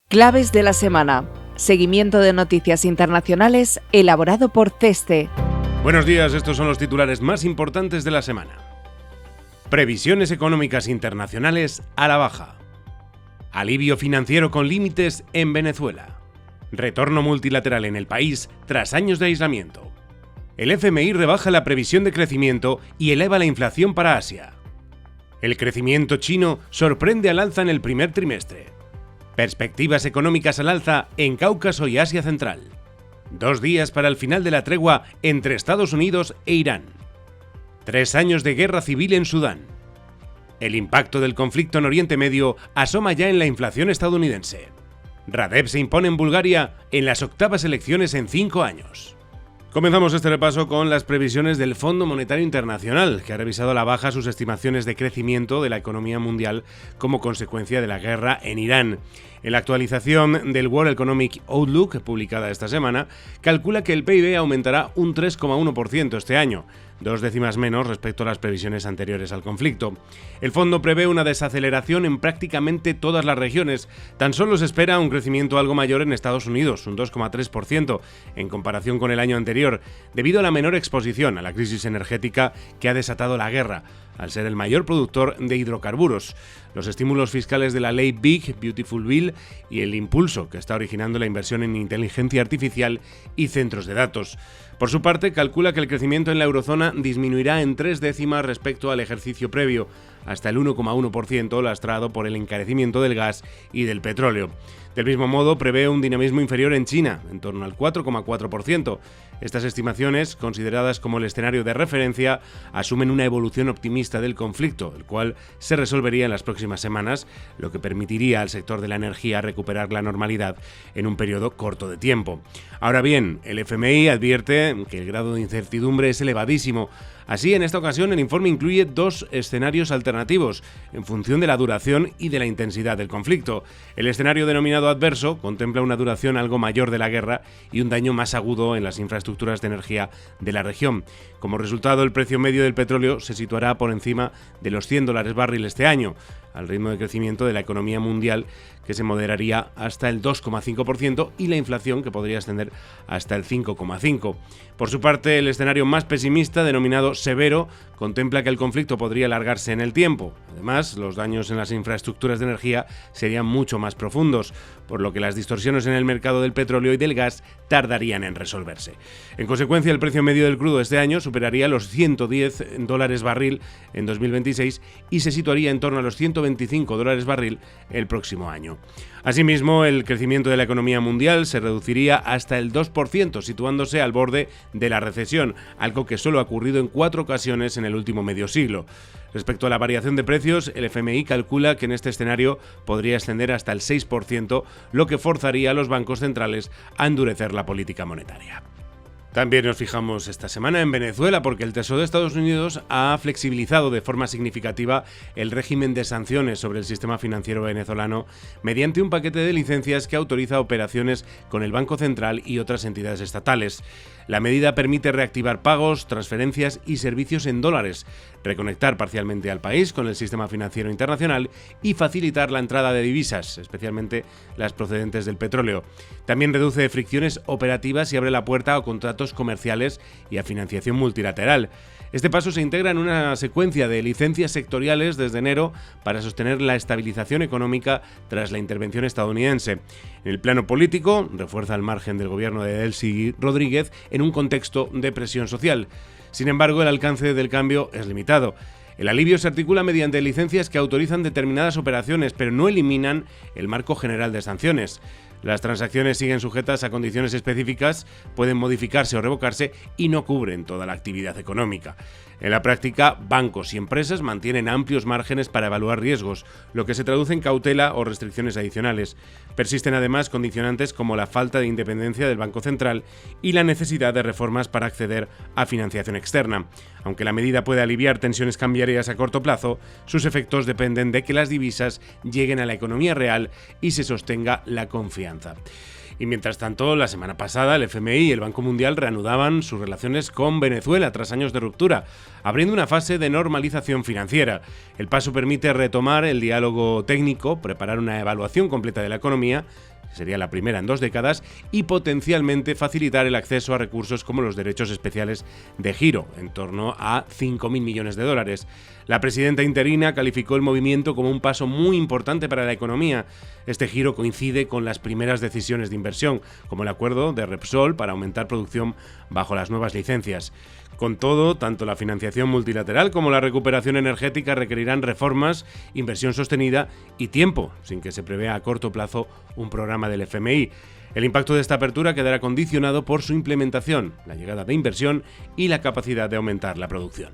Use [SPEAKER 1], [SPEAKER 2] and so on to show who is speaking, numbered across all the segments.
[SPEAKER 1] Claves de la semana. Seguimiento de noticias internacionales elaborado por CESTE.
[SPEAKER 2] Buenos días, estos son los titulares más importantes de la semana. Previsiones económicas internacionales a la baja. Alivio financiero con límites en Venezuela. Retorno multilateral en el país tras años de aislamiento. El FMI rebaja la previsión de crecimiento y eleva la inflación para Asia. El crecimiento chino sorprende al alza en el primer trimestre. Perspectivas económicas al alza en Cáucaso y Asia Central. 2 días para el final de la tregua entre Estados Unidos e Irán. 3 años de guerra civil en Sudán. El impacto del conflicto en Oriente Medio asoma ya en la inflación estadounidense. Radev se impone en Bulgaria en las 8ª elecciones en 5 años. Comenzamos este repaso con las previsiones del Fondo Monetario Internacional, que ha revisado a la baja sus estimaciones de crecimiento de la economía mundial como consecuencia de la guerra en Irán. En la actualización del World Economic Outlook, publicada esta semana, calcula que el PIB aumentará un 3,1% este año, 2 décimas menos respecto a las previsiones anteriores al conflicto. El fondo prevé una desaceleración en prácticamente todas las regiones. Tan solo se espera un crecimiento algo mayor en Estados Unidos, un 2,3%, en comparación con el año anterior, debido a la menor exposición a la crisis energética que ha desatado la guerra, al ser el mayor productor de hidrocarburos. Los estímulos fiscales de la ley Big Beautiful Bill y el impulso que está originando la inversión en inteligencia artificial y centros de datos. Por su parte, calcula que el crecimiento en la eurozona disminuirá en 3 décimas respecto al ejercicio previo, hasta el 1,1% lastrado por el encarecimiento del gas y del petróleo. Del mismo modo, prevé un dinamismo inferior en China, en torno al 4,4%. Estas estimaciones, consideradas como el escenario de referencia, asumen una evolución optimista del conflicto, el cual se resolvería en las próximas semanas, lo que permitiría al sector de la energía recuperar la normalidad en un periodo corto de tiempo. Ahora bien, el FMI advierte que el grado de incertidumbre es elevadísimo. Así, en esta ocasión, el informe incluye 2 escenarios alternativos, en función de la duración y de la intensidad del conflicto. El escenario denominado adverso contempla una duración algo mayor de la guerra y un daño más agudo en las infraestructuras de energía de la región. Como resultado, el precio medio del petróleo se situará por encima de los $100 barril este año, al ritmo de crecimiento de la economía mundial, que se moderaría hasta el 2,5%, y la inflación, que podría ascender hasta el 5,5%. Por su parte, el escenario más pesimista, denominado severo, contempla que el conflicto podría alargarse en el tiempo. Además, los daños en las infraestructuras de energía serían mucho más profundos, por lo que las distorsiones en el mercado del petróleo y del gas tardarían en resolverse. En consecuencia, el precio medio del crudo este año superaría los $110 barril en 2026 y se situaría en torno a los $125 barril el próximo año. Asimismo, el crecimiento de la economía mundial se reduciría hasta el 2%, situándose al borde de la recesión, algo que solo ha ocurrido en 4 ocasiones en el último medio siglo. Respecto a la variación de precios, el FMI calcula que en este escenario podría ascender hasta el 6%, lo que forzaría a los bancos centrales a endurecer la política monetaria. También nos fijamos esta semana en Venezuela, porque el Tesoro de Estados Unidos ha flexibilizado de forma significativa el régimen de sanciones sobre el sistema financiero venezolano mediante un paquete de licencias que autoriza operaciones con el Banco Central y otras entidades estatales. La medida permite reactivar pagos, transferencias y servicios en dólares, reconectar parcialmente al país con el sistema financiero internacional y facilitar la entrada de divisas, especialmente las procedentes del petróleo. También reduce fricciones operativas y abre la puerta a contratos comerciales y a financiación multilateral. Este paso se integra en una secuencia de licencias sectoriales desde enero para sostener la estabilización económica tras la intervención estadounidense. En el plano político, refuerza el margen del gobierno de Delcy Rodríguez en un contexto de presión social. Sin embargo, el alcance del cambio es limitado. El alivio se articula mediante licencias que autorizan determinadas operaciones, pero no eliminan el marco general de sanciones. Las transacciones siguen sujetas a condiciones específicas, pueden modificarse o revocarse y no cubren toda la actividad económica. En la práctica, bancos y empresas mantienen amplios márgenes para evaluar riesgos, lo que se traduce en cautela o restricciones adicionales. Persisten además condicionantes como la falta de independencia del Banco Central y la necesidad de reformas para acceder a financiación externa. Aunque la medida puede aliviar tensiones cambiarias a corto plazo, sus efectos dependen de que las divisas lleguen a la economía real y se sostenga la confianza. Y mientras tanto, la semana pasada el FMI y el Banco Mundial reanudaban sus relaciones con Venezuela tras años de ruptura, abriendo una fase de normalización financiera. El paso permite retomar el diálogo técnico, preparar una evaluación completa de la economía, sería la primera en 2 décadas, y potencialmente facilitar el acceso a recursos como los derechos especiales de giro, en torno a 5.000 millones de dólares. La presidenta interina calificó el movimiento como un paso muy importante para la economía. Este giro coincide con las primeras decisiones de inversión, como el acuerdo de Repsol para aumentar producción bajo las nuevas licencias. Con todo, tanto la financiación multilateral como la recuperación energética requerirán reformas, inversión sostenida y tiempo, sin que se prevea a corto plazo un programa del FMI. El impacto de esta apertura quedará condicionado por su implementación, la llegada de inversión y la capacidad de aumentar la producción.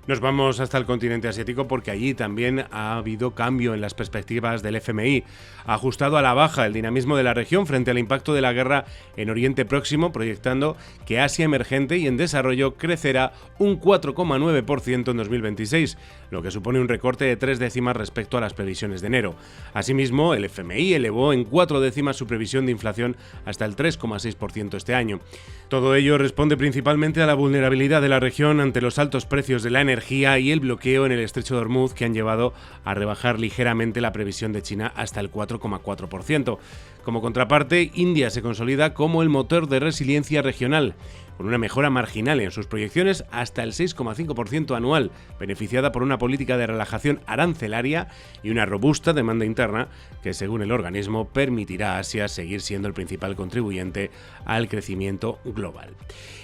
[SPEAKER 2] Nos vamos hasta el continente asiático porque allí también ha habido cambio en las perspectivas del FMI. Ha ajustado a la baja el dinamismo de la región frente al impacto de la guerra en Oriente Próximo, proyectando que Asia emergente y en desarrollo crecerá un 4,9% en 2026, lo que supone un recorte de 3 décimas respecto a las previsiones de enero. Asimismo, el FMI elevó en 4 décimas su previsión de inflación hasta el 3,6% este año. Todo ello responde principalmente a la vulnerabilidad de la región ante los altos precios de la energía y el bloqueo en el estrecho de Hormuz, que han llevado a rebajar ligeramente la previsión de China hasta el 4,4%. Como contraparte, India se consolida como el motor de resiliencia regional, con una mejora marginal en sus proyecciones hasta el 6,5% anual, beneficiada por una política de relajación arancelaria y una robusta demanda interna que, según el organismo, permitirá a Asia seguir siendo el principal contribuyente al crecimiento global.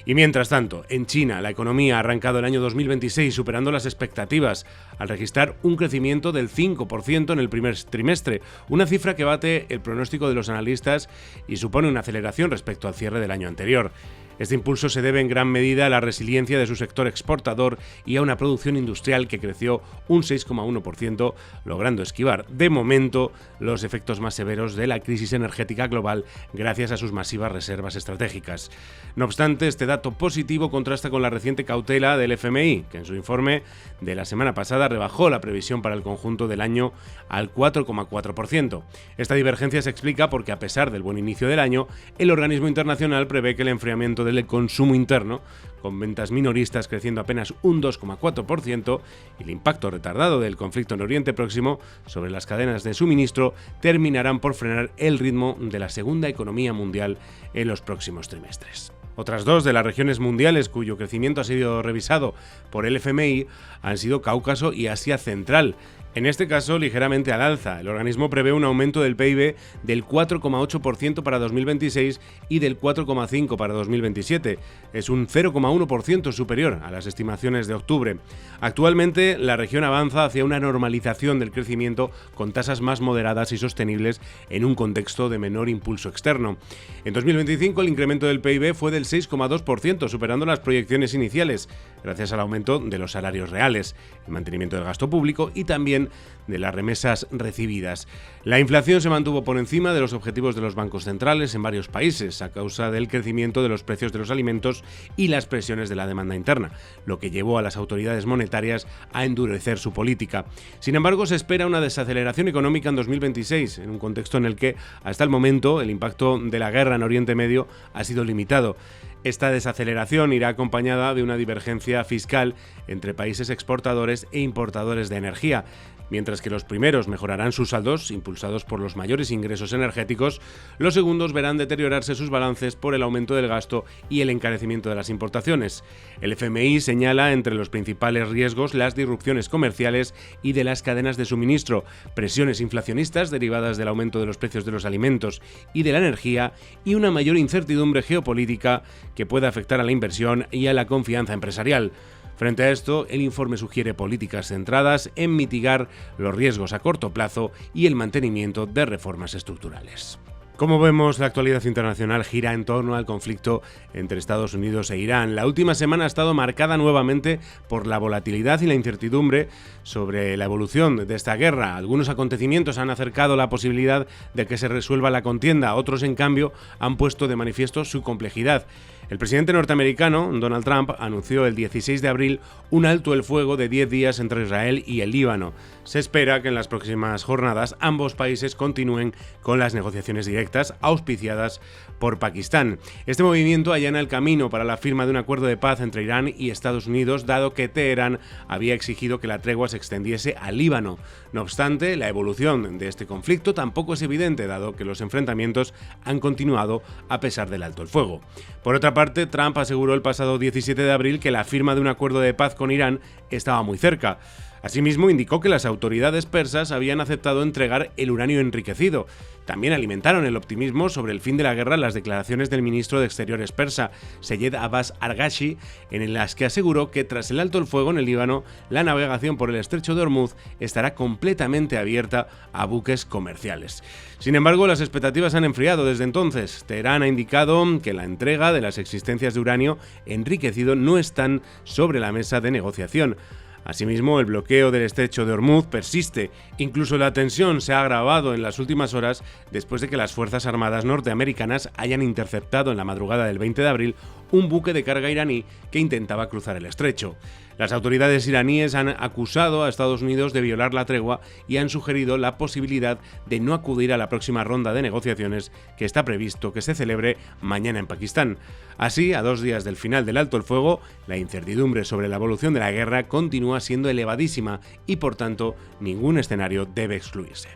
[SPEAKER 2] Y mientras tanto, en China, la economía ha arrancado el año 2026 superando las expectativas, al registrar un crecimiento del 5% en el primer trimestre, una cifra que bate el pronóstico de los analistas y supone una aceleración respecto al cierre del año anterior. Este impulso se debe en gran medida a la resiliencia de su sector exportador y a una producción industrial que creció un 6,1%, logrando esquivar de momento los efectos más severos de la crisis energética global gracias a sus masivas reservas estratégicas. No obstante, este dato positivo contrasta con la reciente cautela del FMI, que en su informe de la semana pasada rebajó la previsión para el conjunto del año al 4,4%. Esta divergencia se explica porque, a pesar del buen inicio del año, el organismo internacional prevé que el enfriamiento del consumo interno, con ventas minoristas creciendo apenas un 2,4%, y el impacto retardado del conflicto en Oriente Próximo sobre las cadenas de suministro terminarán por frenar el ritmo de la segunda economía mundial en los próximos trimestres. Otras dos de las regiones mundiales cuyo crecimiento ha sido revisado por el FMI han sido Cáucaso y Asia Central. En este caso, ligeramente al alza. El organismo prevé un aumento del PIB del 4,8% para 2026 y del 4,5% para 2027. Es un 0,1% superior a las estimaciones de octubre. Actualmente, la región avanza hacia una normalización del crecimiento con tasas más moderadas y sostenibles en un contexto de menor impulso externo. En 2025, el incremento del PIB fue del 6,2%, superando las proyecciones iniciales, gracias al aumento de los salarios reales, el mantenimiento del gasto público y también de las remesas recibidas. La inflación se mantuvo por encima de los objetivos de los bancos centrales en varios países a causa del crecimiento de los precios de los alimentos y las presiones de la demanda interna, lo que llevó a las autoridades monetarias a endurecer su política. Sin embargo, se espera una desaceleración económica en 2026, en un contexto en el que, hasta el momento, el impacto de la guerra en Oriente Medio ha sido limitado. Esta desaceleración irá acompañada de una divergencia fiscal entre países exportadores e importadores de energía. Mientras que los primeros mejorarán sus saldos, impulsados por los mayores ingresos energéticos, los segundos verán deteriorarse sus balances por el aumento del gasto y el encarecimiento de las importaciones. El FMI señala entre los principales riesgos las disrupciones comerciales y de las cadenas de suministro, presiones inflacionistas derivadas del aumento de los precios de los alimentos y de la energía y una mayor incertidumbre geopolítica que puede afectar a la inversión y a la confianza empresarial. Frente a esto, el informe sugiere políticas centradas en mitigar los riesgos a corto plazo y el mantenimiento de reformas estructurales. Como vemos, la actualidad internacional gira en torno al conflicto entre Estados Unidos e Irán. La última semana ha estado marcada nuevamente por la volatilidad y la incertidumbre sobre la evolución de esta guerra. Algunos acontecimientos han acercado la posibilidad de que se resuelva la contienda, otros, en cambio, han puesto de manifiesto su complejidad. El presidente norteamericano, Donald Trump, anunció el 16 de abril un alto el fuego de 10 días entre Israel y el Líbano. Se espera que en las próximas jornadas ambos países continúen con las negociaciones directas. indirectas auspiciadas por Pakistán. Este movimiento allana el camino para la firma de un acuerdo de paz entre Irán y Estados Unidos, dado que Teherán había exigido que la tregua se extendiese al Líbano. No obstante, la evolución de este conflicto tampoco es evidente, dado que los enfrentamientos han continuado a pesar del alto el fuego. Por otra parte, Trump aseguró el pasado 17 de abril que la firma de un acuerdo de paz con Irán estaba muy cerca. Asimismo, indicó que las autoridades persas habían aceptado entregar el uranio enriquecido. También alimentaron el optimismo sobre el fin de la guerra las declaraciones del ministro de Exteriores persa, Seyed Abbas Araghchi, en las que aseguró que tras el alto el fuego en el Líbano, la navegación por el estrecho de Hormuz estará completamente abierta a buques comerciales. Sin embargo, las expectativas han enfriado desde entonces. Teherán ha indicado que la entrega de las existencias de uranio enriquecido no están sobre la mesa de negociación. Asimismo, el bloqueo del estrecho de Hormuz persiste. Incluso la tensión se ha agravado en las últimas horas después de que las Fuerzas Armadas norteamericanas hayan interceptado en la madrugada del 20 de abril un buque de carga iraní que intentaba cruzar el estrecho. Las autoridades iraníes han acusado a Estados Unidos de violar la tregua y han sugerido la posibilidad de no acudir a la próxima ronda de negociaciones que está previsto que se celebre mañana en Pakistán. Así, a 2 días del final del alto el fuego, la incertidumbre sobre la evolución de la guerra continúa siendo elevadísima y, por tanto, ningún escenario debe excluirse.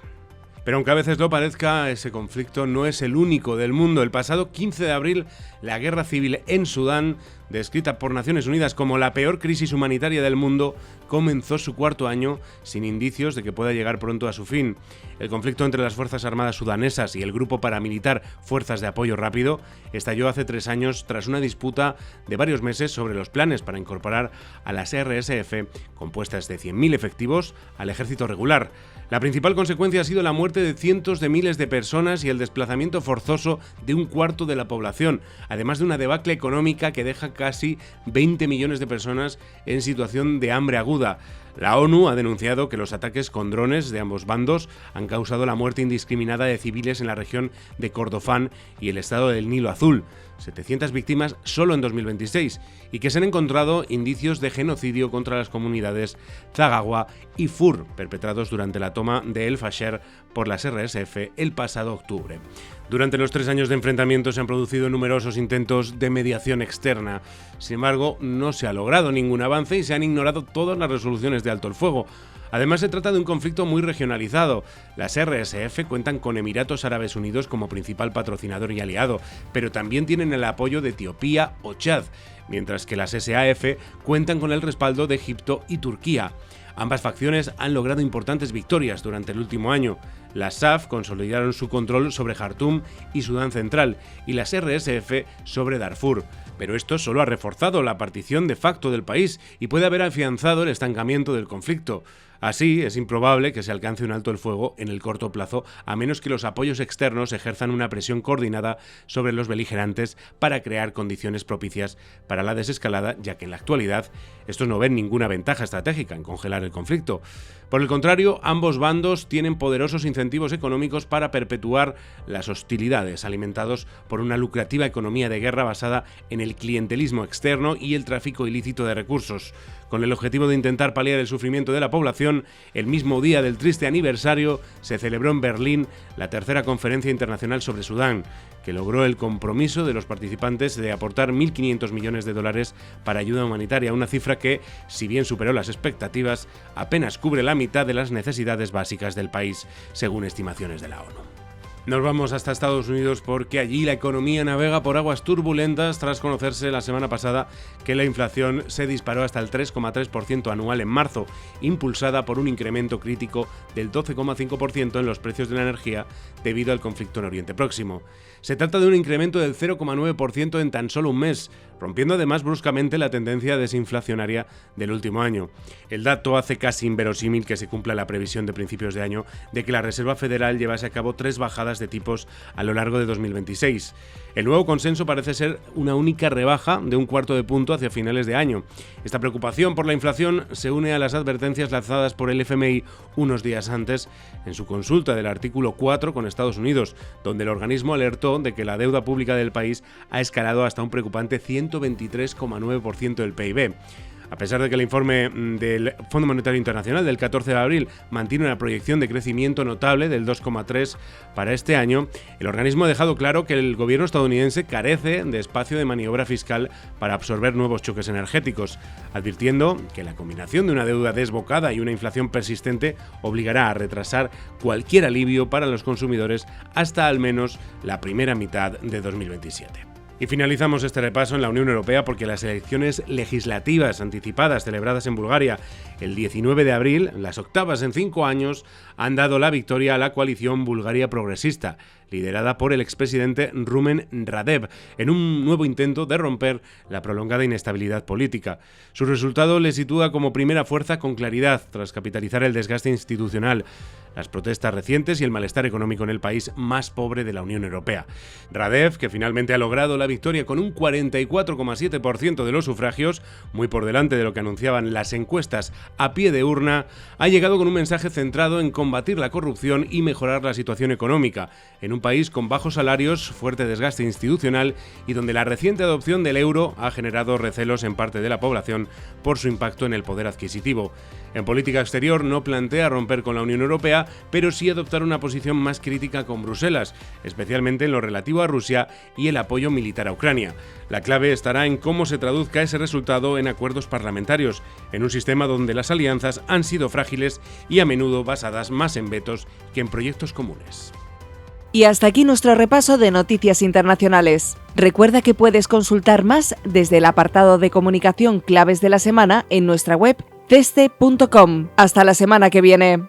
[SPEAKER 2] Pero aunque a veces lo parezca, ese conflicto no es el único del mundo. El pasado 15 de abril, la guerra civil en Sudán, descrita por Naciones Unidas como la peor crisis humanitaria del mundo, comenzó su 4º año sin indicios de que pueda llegar pronto a su fin. El conflicto entre las Fuerzas Armadas sudanesas y el grupo paramilitar Fuerzas de Apoyo Rápido estalló hace 3 años tras una disputa de varios meses sobre los planes para incorporar a las RSF, compuestas de 100.000 efectivos, al ejército regular. La principal consecuencia ha sido la muerte de cientos de miles de personas y el desplazamiento forzoso de 1/4 de la población, además de una debacle económica que deja casi 20 millones de personas en situación de hambre aguda. La ONU ha denunciado que los ataques con drones de ambos bandos han causado la muerte indiscriminada de civiles en la región de Kordofán y el estado del Nilo Azul, 700 víctimas solo en 2026, y que se han encontrado indicios de genocidio contra las comunidades Zaghawa y Fur, perpetrados durante la toma de El Fasher por las RSF el pasado octubre. Durante los 3 años de enfrentamiento se han producido numerosos intentos de mediación externa. Sin embargo, no se ha logrado ningún avance y se han ignorado todas las resoluciones de alto el fuego. Además, se trata de un conflicto muy regionalizado. Las RSF cuentan con Emiratos Árabes Unidos como principal patrocinador y aliado, pero también tienen el apoyo de Etiopía o Chad, mientras que las SAF cuentan con el respaldo de Egipto y Turquía. Ambas facciones han logrado importantes victorias durante el último año. Las SAF consolidaron su control sobre Jartum y Sudán Central, y las RSF sobre Darfur. Pero esto solo ha reforzado la partición de facto del país y puede haber afianzado el estancamiento del conflicto. Así, es improbable que se alcance un alto el fuego en el corto plazo, a menos que los apoyos externos ejerzan una presión coordinada sobre los beligerantes para crear condiciones propicias para la desescalada, ya que en la actualidad estos no ven ninguna ventaja estratégica en congelar el conflicto. Por el contrario, ambos bandos tienen poderosos incentivos económicos para perpetuar las hostilidades, alimentados por una lucrativa economía de guerra basada en el clientelismo externo y el tráfico ilícito de recursos. Con el objetivo de intentar paliar el sufrimiento de la población, el mismo día del triste aniversario se celebró en Berlín la 3ª Conferencia Internacional sobre Sudán, que logró el compromiso de los participantes de aportar 1.500 millones de dólares para ayuda humanitaria, una cifra que, si bien superó las expectativas, apenas cubre la mitad de las necesidades básicas del país, según estimaciones de la ONU. Nos vamos hasta Estados Unidos porque allí la economía navega por aguas turbulentas tras conocerse la semana pasada que la inflación se disparó hasta el 3,3% anual en marzo, impulsada por un incremento crítico del 12,5% en los precios de la energía debido al conflicto en Oriente Próximo. Se trata de un incremento del 0,9% en tan solo un mes, rompiendo además bruscamente la tendencia desinflacionaria del último año. El dato hace casi inverosímil que se cumpla la previsión de principios de año de que la Reserva Federal llevase a cabo 3 bajadas de tipos a lo largo de 2026. El nuevo consenso parece ser una única rebaja de 1/4 de punto hacia finales de año. Esta preocupación por la inflación se une a las advertencias lanzadas por el FMI unos días antes en su consulta del artículo 4 con Estados Unidos, donde el organismo alertó de que la deuda pública del país ha escalado hasta un preocupante 123,9% del PIB. A pesar de que el informe del Fondo Monetario Internacional del 14 de abril mantiene una proyección de crecimiento notable del 2,3 para este año, el organismo ha dejado claro que el gobierno estadounidense carece de espacio de maniobra fiscal para absorber nuevos choques energéticos, advirtiendo que la combinación de una deuda desbocada y una inflación persistente obligará a retrasar cualquier alivio para los consumidores hasta al menos la primera mitad de 2027. Y finalizamos este repaso en la Unión Europea porque las elecciones legislativas anticipadas celebradas en Bulgaria el 19 de abril, las octavas en 5 años, han dado la victoria a la coalición Bulgaria Progresista, liderada por el expresidente Rumen Radev, en un nuevo intento de romper la prolongada inestabilidad política. Su resultado le sitúa como primera fuerza con claridad, tras capitalizar el desgaste institucional, las protestas recientes y el malestar económico en el país más pobre de la Unión Europea. Radev, que finalmente ha logrado la victoria con un 44,7% de los sufragios, muy por delante de lo que anunciaban las encuestas a pie de urna, ha llegado con un mensaje centrado en combatir la corrupción y mejorar la situación económica, en un país con bajos salarios, fuerte desgaste institucional y donde la reciente adopción del euro ha generado recelos en parte de la población por su impacto en el poder adquisitivo. En política exterior no plantea romper con la Unión Europea, pero sí adoptar una posición más crítica con Bruselas, especialmente en lo relativo a Rusia y el apoyo militar a Ucrania. La clave estará en cómo se traduzca ese resultado en acuerdos parlamentarios, en un sistema donde las alianzas han sido frágiles y a menudo basadas más en vetos que en proyectos comunes.
[SPEAKER 1] Y hasta aquí nuestro repaso de noticias internacionales. Recuerda que puedes consultar más desde el apartado de comunicación Claves de la Semana en nuestra web ceste.com. Hasta la semana que viene.